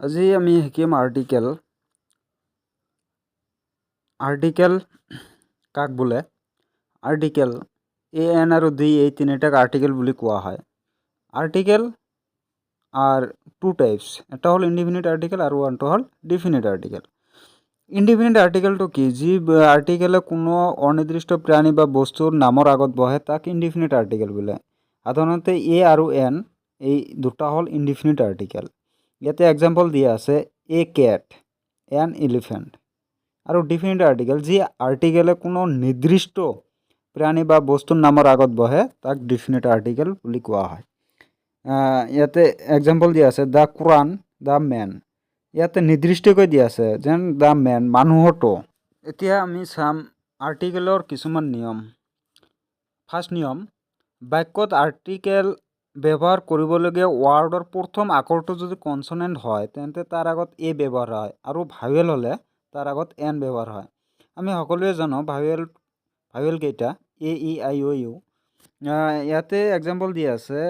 আজি আমি শিকিম আৰ্টিকেল। আৰ্টিকেল কাক বোলে? আৰ্টিকেল এন আৰু ডি এই তিনিটাক আৰ্টিকেল বুলি কোৱা হয়। আৰ্টিকেল আৰ টু টাইপস, এটা হল ইনডিফিনিট আৰ্টিকেল আৰু আনটো হল ডিফিনিট আৰ্টিকেল। ইনডিফিনিট আৰ্টিকেলটো কি? যি আৰ্টিকেলে কোনো অনিৰ্দিষ্ট প্ৰাণী বা বস্তুৰ নামৰ আগত বহে তাক ইনডিফিনিট আৰ্টিকেল বোলে। সাধাৰণতে এ আৰু এন এই দুটা হল ইনডিফিনিট আৰ্টিকেল। ইয়াতে এক্সাম্পল দিয়া আছে এ কেট, এন এলিফেণ্ট। আৰু ডিফিনিট আৰ্টিকেল, যি আৰ্টিকেলে কোনো নিৰ্দিষ্ট প্ৰাণী বা বস্তুৰ নামৰ আগত বহে তাক ডিফিনিট আৰ্টিকেল বুলি কোৱা হয়। ইয়াতে এক্সাম্পল দিয়া আছে দ্য কোৰাণ, দ্য মেন। ইয়াতে নিৰ্দিষ্টকৈ দিয়া আছে যেন দ্য মেন, মানুহটো। এতিয়া আমি চাম আৰ্টিকেলৰ কিছুমান নিয়ম। ফাৰ্ষ্ট নিয়ম, বাক্যত আৰ্টিকেল ব্যৱহাৰ কৰিবলগীয়া ৱাৰ্ডৰ প্ৰথম আখৰটো যদি কনচনেণ্ট হয় তেন্তে তাৰ আগত এ ব্যৱহাৰ হয়, আৰু ভাৱেল হ'লে তাৰ আগত এন ব্যৱহাৰ হয়। আমি সকলোৱে জানো ভাৱেল কেইটা এ ই আই অ' ইউ। ইয়াতে এক্সাম্পল দিয়া আছে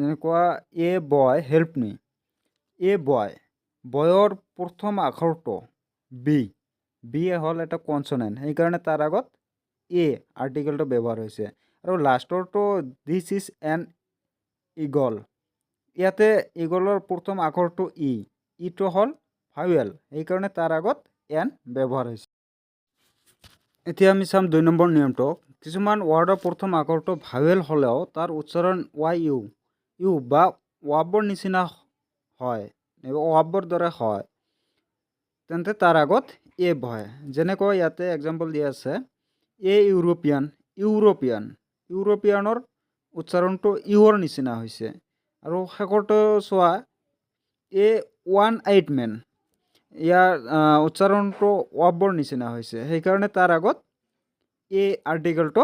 এনেকুৱা এ বয় হেল্প মি। এ বয়, বয়ৰ প্ৰথম আখৰটো বি, বি হ'ল এটা কনচনেণ্ট, সেইকাৰণে তাৰ আগত এ আৰ্টিকেলটো ব্যৱহাৰ হৈছে। আৰু লাষ্টৰটো দিছ ইজ এন ইগল। ইয়াতে ইগলৰ প্ৰথম আখৰটো ই, ইটো হ'ল ভাৱেল, সেইকাৰণে তাৰ আগত এন ব্যৱহাৰ হৈছে। এতিয়া আমি চাম 2 নম্বৰ নিয়মটো। কিছুমান ৱাৰ্ডৰ প্ৰথম আখৰটো ভাৱেল হ'লেও তাৰ উচ্চাৰণ ৱাই ইউ, ইউ বা ৱাবৰ নিচিনা হয়, ৱাবৰ দৰে হয়, তেন্তে তাৰ আগত এ বহে। যেনেকৈ ইয়াতে এক্সাম্পল দিয়া আছে এ ইউৰোপিয়ান, ইউৰোপিয়ান, ইউৰোপিয়ানৰ উচ্চাৰণটো ইউৰ নিচিনা হৈছে। আৰু শেষৰটো চোৱা এ 1-8 মেন, ইয়াৰ উচ্চাৰণটো ৱাবৰ নিচিনা হৈছে, সেইকাৰণে তাৰ আগত এই আৰ্টিকেলটো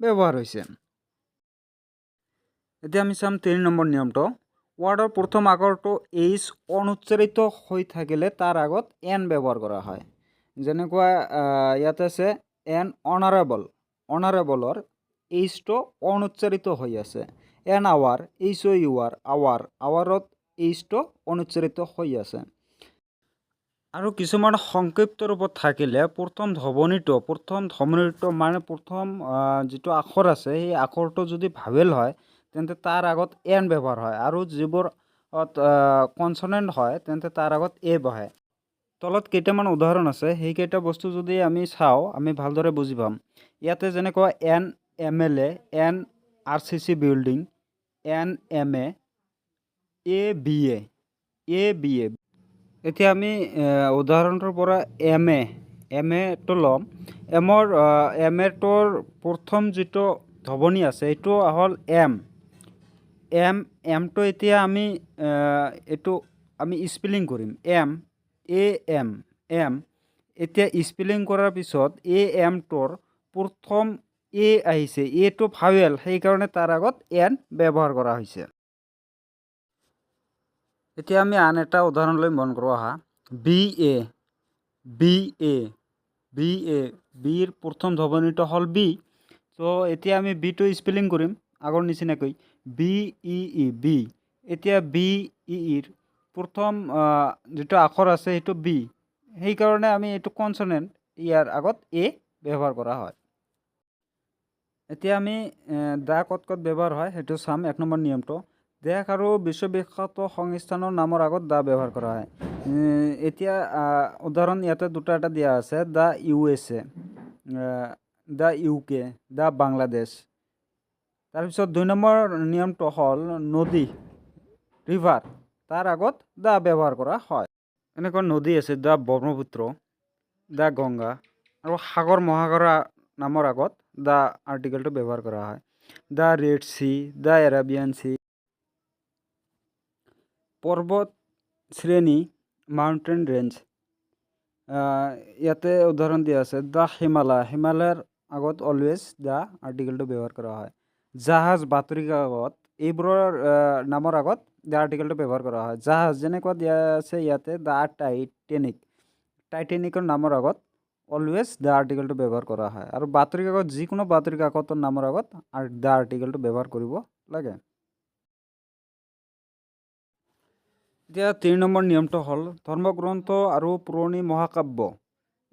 ব্যৱহাৰ হৈছে। এতিয়া আমি চাম 3 নম্বৰ নিয়মটো। ৱাৰ্ডৰ প্ৰথম আখৰটো এইচ অনুচ্চাৰিত হৈ থাকিলে তাৰ আগত এন ব্যৱহাৰ কৰা হয়। যেনেকুৱা ইয়াতে আছে এন অনাৰেবল, অনাৰেবলৰ এইচটো অনুচ্চাৰিত হৈ আছে। An hour, H O' U R, hour, আৱাৰত এইচটো অনুচ্চাৰিত হৈ আছে। আৰু কিছুমান সংক্ষিপ্ত ৰূপত থাকিলে প্ৰথম ধ্বনিটো মানে প্ৰথম যিটো আখৰ আছে সেই আখৰটো যদি ভাৱেল হয় তেন্তে তাৰ আগত এন ব্যৱহাৰ হয়, আৰু যিবোৰ কনচনেণ্ট হয় তেন্তে তাৰ আগত এ বহে। তলত কেইটামান উদাহৰণ আছে, সেইকেইটা বস্তু যদি আমি চাওঁ আমি ভালদৰে বুজি পাম। ইয়াতে যেনেকুৱা an M L A, an R C C building, an M B B এ, এ বি এ। এতিয়া আমি উদাহৰণটোৰ পৰা এম এটো ল'ম। এম এটোৰ প্ৰথম যিটো ধ্বনি আছে এইটো হ'ল এম। এমটো এতিয়া আমি এইটো আমি স্পেলিং কৰিম এম, এ এম, এম। এতিয়া স্পেলিং কৰাৰ পিছত এ এমটোৰ প্ৰথম এ আহিছে, এটো ভাৱেল, সেইকাৰণে তাৰ আগত এন ব্যৱহাৰ কৰা হৈছে। এতিয়া আমি আন এটা উদাহৰণ লৈ মন কৰোঁ আহা। B A, B A, B A, বিৰ প্ৰথম ধ্বনিটো হ'ল বি। চ' এতিয়া আমি বিটো স্পেলিং কৰিম আগৰ নিচিনাকৈ বি ই ই, বি। এতিয়া বি ই ইৰ প্ৰথম যিটো আখৰ আছে সেইটো বি, সেইকাৰণে আমি এইটো কনচনেণ্ট, ইয়াৰ আগত এ ব্যৱহাৰ কৰা হয়। এতিয়া আমি দা ক'ত ব্যৱহাৰ হয় সেইটো চাম। 1 নম্বৰ নিয়মটো, দেশ আৰু বিশ্ববিখ্যাত সংস্থানৰ নামৰ আগত দা ব্যৱহাৰ কৰা হয়। এতিয়া উদাহৰণ ইয়াতে এটা দিয়া আছে, দা USA, দা UK, দা বাংলাদেশ। তাৰপিছত 2 নম্বৰ নিয়মটো হ'ল নদী, ৰিভাৰ, তাৰ আগত দা ব্যৱহাৰ কৰা হয়। এনেকুৱা নদী আছে দা ব্ৰহ্মপুত্ৰ, দা গংগা, আৰু সাগৰ মহাসাগৰ নামৰ আগত দা আৰ্টিকেলটো ব্যৱহাৰ কৰা হয়। দা ৰেড চি, দা এৰাবিয়ান চি। পৰ্বত শ্ৰেণী, মাউণ্টেইন ৰেঞ্জ। ইয়াতে উদাহৰণ দিয়া আছে দা হিমালয়, হিমালয়ৰ আগত অলৱেজ দা আৰ্টিকেলটো ব্যৱহাৰ কৰা হয়। জাহাজ, বাতৰি কাকত, এইবোৰৰ নামৰ আগত দা আৰ্টিকেলটো ব্যৱহাৰ কৰা হয়। জাহাজ যেনেকুৱা দিয়া আছে ইয়াতে দা টাইটেনিক, টাইটেনিকৰ নামৰ আগত অলৱেজ দা আৰ্টিকেলটো ব্যৱহাৰ কৰা হয়। আৰু বাতৰি কাকত, যিকোনো বাতৰি কাকতৰ নামৰ আগত দা আৰ্টিকেলটো ব্যৱহাৰ কৰিব লাগে। এতিয়া 3 নম্বৰ নিয়মটো হ'ল ধৰ্মগ্ৰন্থ আৰু পুৰণি মহাকাব্য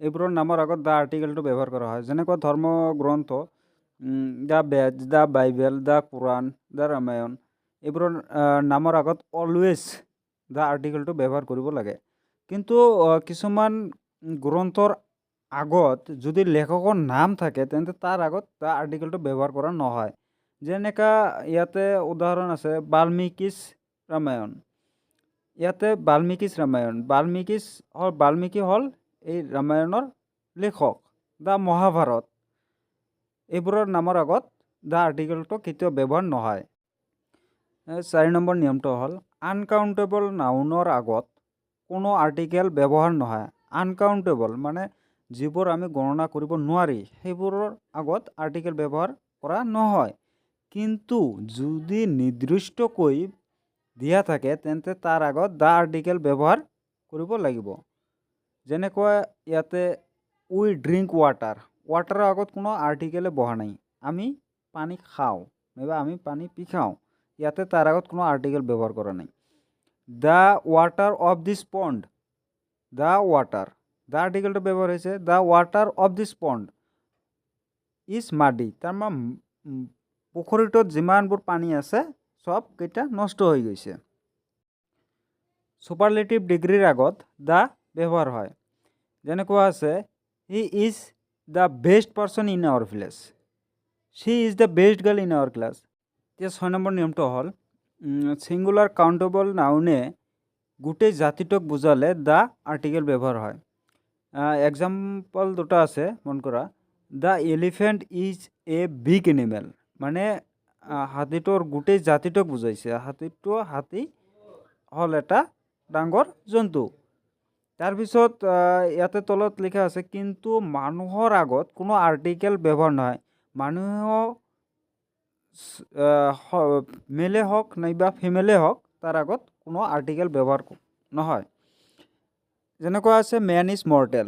এইবোৰৰ নামৰ আগত দ্য আৰ্টিকেলটো ব্যৱহাৰ কৰা হয়। যেনেকুৱা ধৰ্মগ্ৰন্থ the Veda, the Bible, the Quran, the Ramayana এইবোৰৰ নামৰ আগত অলৱেজ দ্য আৰ্টিকেলটো ব্যৱহাৰ কৰিব লাগে। কিন্তু কিছুমান গ্ৰন্থৰ আগত যদি লেখকৰ নাম থাকে তেন্তে তাৰ আগত দ্য আৰ্টিকেলটো ব্যৱহাৰ কৰা নহয়। যেনেকা ইয়াতে উদাহৰণ আছে বাল্মীকিছ ৰামায়ণ। ইয়াতে বাল্মীকি হ'ল এই ৰামায়ণৰ লেখক। দ্য মহাভাৰত এইবোৰৰ নামৰ আগত দ্য আৰ্টিকেলটো কেতিয়াও ব্যৱহাৰ নহয়। 4 নম্বৰ নিয়মটো হ'ল আনকাউণ্টেবল নাউনৰ আগত কোনো আৰ্টিকেল ব্যৱহাৰ নহয়। আনকাউণ্টেবল মানে যিবোৰ আমি গণনা কৰিব নোৱাৰি সেইবোৰৰ আগত আৰ্টিকেল ব্যৱহাৰ কৰা নহয়। কিন্তু যদি নিৰ্দিষ্টকৈ দিয়া থাকে তেন্তে তাৰ আগত দ্য আৰ্টিকেল ব্যৱহাৰ কৰিব লাগিব। যেনেকুৱা ইয়াতে উই ড্ৰিংক ৱাটাৰ, ৱাটাৰৰ আগত কোনো আৰ্টিকেলে বহা নাই। আমি পানী খাওঁ নাইবা আমি পানী পিখাওঁ, ইয়াতে তাৰ আগত কোনো আৰ্টিকেল ব্যৱহাৰ কৰা নাই। দ্য ৱাটাৰ অফ দিছ পণ্ড, দ্য ৱাটাৰ, দ্য আৰ্টিকেলটো ব্যৱহাৰ হৈছে। দ্য ৱাটাৰ অফ দিছ পণ্ড ইজ মাডি, তাৰমানে পুখুৰীটোত যিমানবোৰ পানী আছে চবকেইটা নষ্ট হৈ গৈছে। ছুপাৰলেটিভ ডিগ্ৰীৰ আগত দ্য ব্যৱহাৰ হয়। যেনেকুৱা আছে he is the best person in our village, she is the best girl in our class. এতিয়া 6 নম্বৰ নিয়মটো হ'ল ছিংগুলাৰ কাউণ্টেবল নাউনে গোটেই জাতিটোক বুজালে দ্য আৰ্টিকেল ব্যৱহাৰ হয়। এক্সাম্পল দুটা আছে মন কৰা। The elephant is a big animal, মানে হাতীটোৰ গোটেই জাতিটোক বুজাইছে। হাতী হ'ল এটা ডাঙৰ জন্তু। তাৰপিছত ইয়াতে তলত লিখা আছে কিন্তু মানুহৰ আগত কোনো আৰ্টিকেল ব্যৱহাৰ নহয়। মানুহেও মেলে হওক নাইবা ফিমেলে হওক তাৰ আগত কোনো আৰ্টিকেল ব্যৱহাৰ নহয়। যেনেকুৱা আছে man is mortal,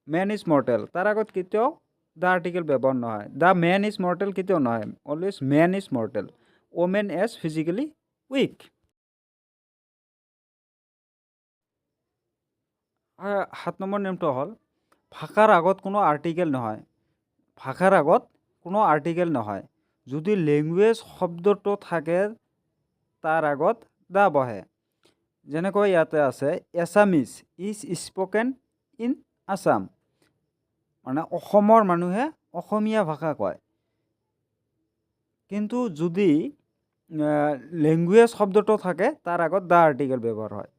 man is mortal তাৰ আগত কেতিয়াও দ্য আৰ্টিকেল ব্যৱহাৰ নহয়। দ্য মেন ইজ মৰ্টেল কেতিয়াও নহয়, always man is mortal. Woman is physically weak. 7 নম্বৰ নিয়মটো হ'ল ভাষাৰ আগত কোনো আৰ্টিকেল নহয়। ভাষাৰ আগত কোনো আৰ্টিকেল নহয়। যদি লেংগুৱেজ শব্দটো থাকে তাৰ আগত দ্য বহে। যেনেকৈ ইয়াতে আছে Assamese is spoken in Assam, মানে অসমৰ মানুহে অসমীয়া ভাষা কয়। কিন্তু যদি লেংগুৱেজ শব্দটো থাকে তাৰ আগত দ্য আৰ্টিকেল ব্যৱহাৰ হয়।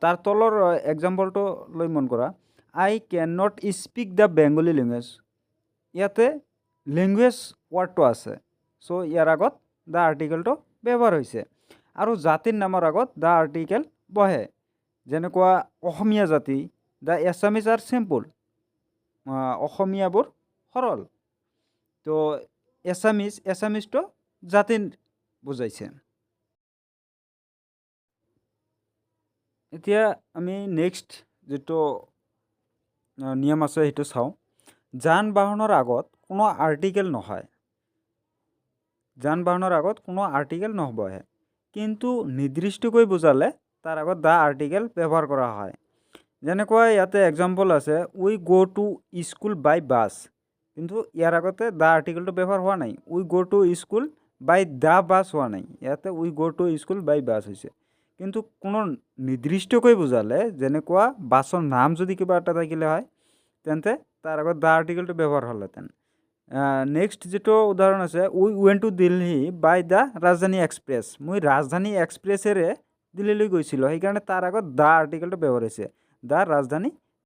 তাৰ তলৰ এক্সাম্পলটো লৈ মন কৰা। I can not speak the Bengali language, ইয়াতে লেংগুৱেজ ৱাৰ্ডটো আছে, চ' ইয়াৰ আগত দ্য আৰ্টিকেলটো ব্যৱহাৰ হৈছে। আৰু জাতিৰ নামৰ আগত দ্য আৰ্টিকেল বহে। যেনেকুৱা অসমীয়া জাতি, দ্য এছামিজ আৰ চিম্পুল, অসমীয়াবোৰ সৰল। তো এছামিজটো জাতি বুজাইছে। এতিয়া আমি নেক্সট যিটো নিয়ম আছে সেইটো চাওঁ। যান বাহনৰ আগত কোনো আৰ্টিকেল নহয়। যান বাহনৰ আগত কোনো আৰ্টিকেল নবহে, কিন্তু নিৰ্দিষ্টকৈ বুজালে তাৰ আগত দ্য আৰ্টিকেল ব্যৱহাৰ কৰা হয়। যেনেকুৱা ইয়াতে এক্সাম্পল আছে উই go' to school by bus, কিন্তু ইয়াৰ আগতে দ্য আৰ্টিকেলটো ব্যৱহাৰ হোৱা নাই। We go' to school by the bus হোৱা নাই, ইয়াতে উই go' to school by bus হৈছে। কিন্তু কোনো নিৰ্দিষ্টকৈ বুজালে, যেনেকুৱা বাছৰ নাম যদি কিবা এটা থাকিলে হয় তেন্তে তাৰ আগত দ্য আৰ্টিকেলটো ব্যৱহাৰ হ'লহেঁতেন। নেক্সট যিটো উদাহৰণ আছে we went to Delhi by the Rajdhani express, মই ৰাজধানী এক্সপ্ৰেছেৰে দিল্লীলৈ গৈছিলোঁ, সেইকাৰণে তাৰ আগত দ্য আৰ্টিকেলটো ব্যৱহাৰ হৈছে। দ্য ৰাজধানী